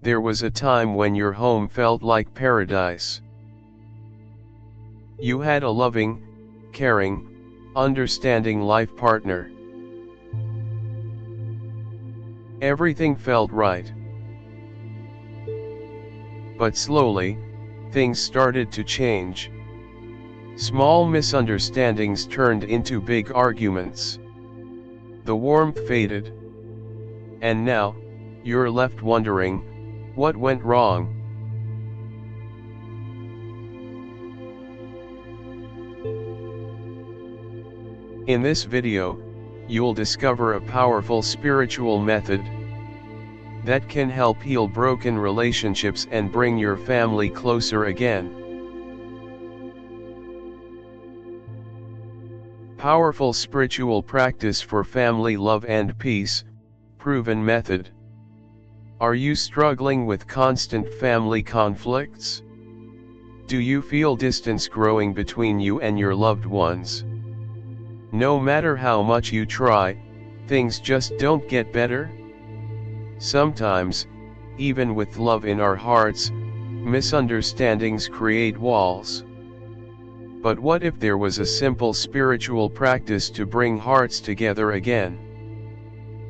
there was a time when your home felt like paradise. You had a loving, caring, understanding life partner. Everything felt right. But slowly, things started to change. Small misunderstandings turned into big arguments. The warmth faded. And now, you're left wondering, what went wrong? In this video, you'll discover a powerful spiritual method that can help heal broken relationships and bring your family closer again. Powerful spiritual practice for family love and peace, proven method. Are you struggling with constant family conflicts? Do you feel distance growing between you and your loved ones? No matter how much you try, things just don't get better? Sometimes, even with love in our hearts, misunderstandings create walls. But what if there was a simple spiritual practice to bring hearts together again?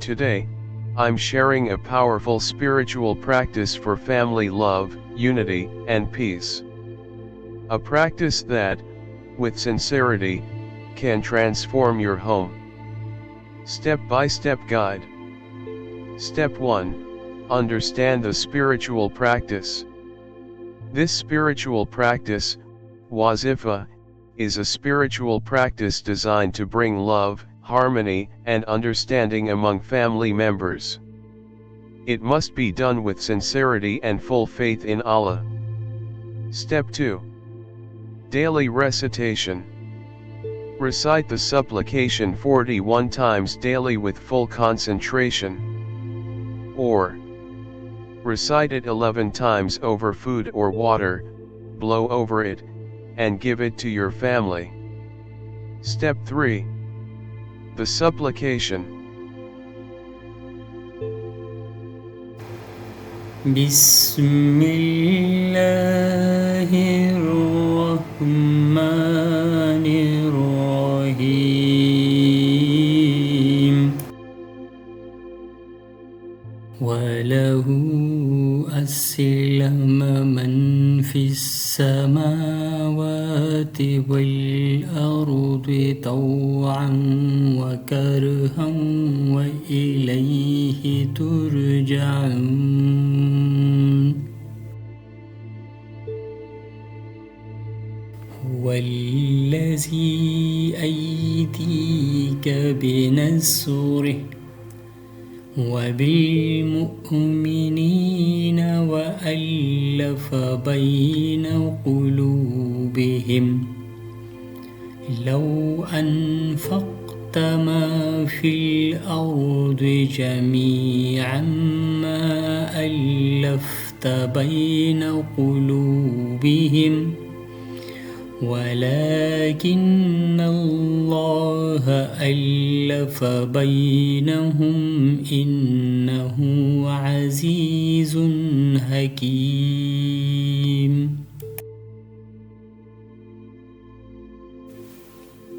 Today, I'm sharing a powerful spiritual practice for family love, unity, and peace. A practice that, with sincerity, can transform your home. Step-by-step guide. Step 1. Understand the spiritual practice. This spiritual practice, Wazifa, is a spiritual practice designed to bring love, harmony, and understanding among family members. It must be done with sincerity and full faith in Allah. Step 2. Daily recitation. Recite the supplication 41 times daily with full concentration. Or recite it 11 times over food or water, blow over it, and give it to your family. Step 3. The supplication. Bismillahirrahmanirrahim. وَلَهُ أَسْلَمَ مَنْ فِي السَّمَاوَاتِ وَالْأَرْضِ طَوْعًا وَكَرْهًا وَإِلَيْهِ تُرْجَعُونَ هُوَ الَّذِي أَيَّدَكَ بِنَصْرِهِ وبالمؤمنين وألف بين قلوبهم لو أنفقت ما في الأرض جميعا ما ألفت بين قلوبهم ولكن الله ألف بينهم إنه عزيز حكيم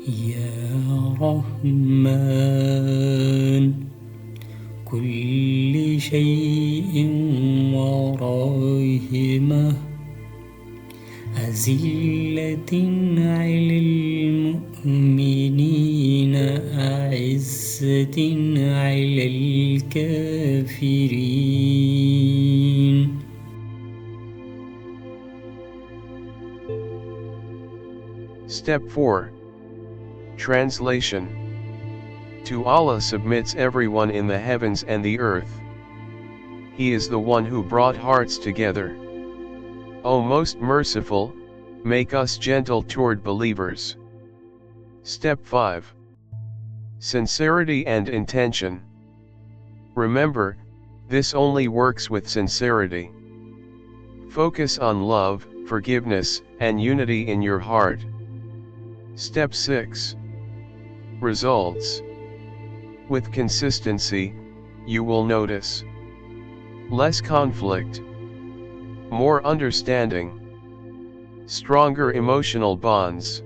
يا رحمن كل شيء ورحمه أذلة على المؤمنين أعزة على الكافرين. Step 4. Translation. To Allah submits everyone in the heavens and the earth. He is the one who brought hearts together. O most merciful, make us gentle toward believers. Step 5. Sincerity and intention. Remember, this only works with sincerity. Focus on love, forgiveness, and unity in your heart. Step 6. Results. With consistency, you will notice less conflict, more understanding, stronger emotional bonds.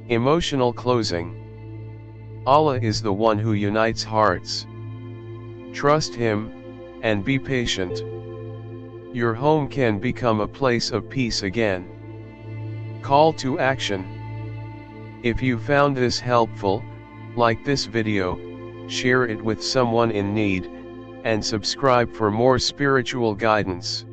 Emotional closing. Allah is the one who unites hearts. Trust Him, and be patient. Your home can become a place of peace again. Call to action. If you found this helpful, like this video, share it with someone in need, and subscribe for more spiritual guidance.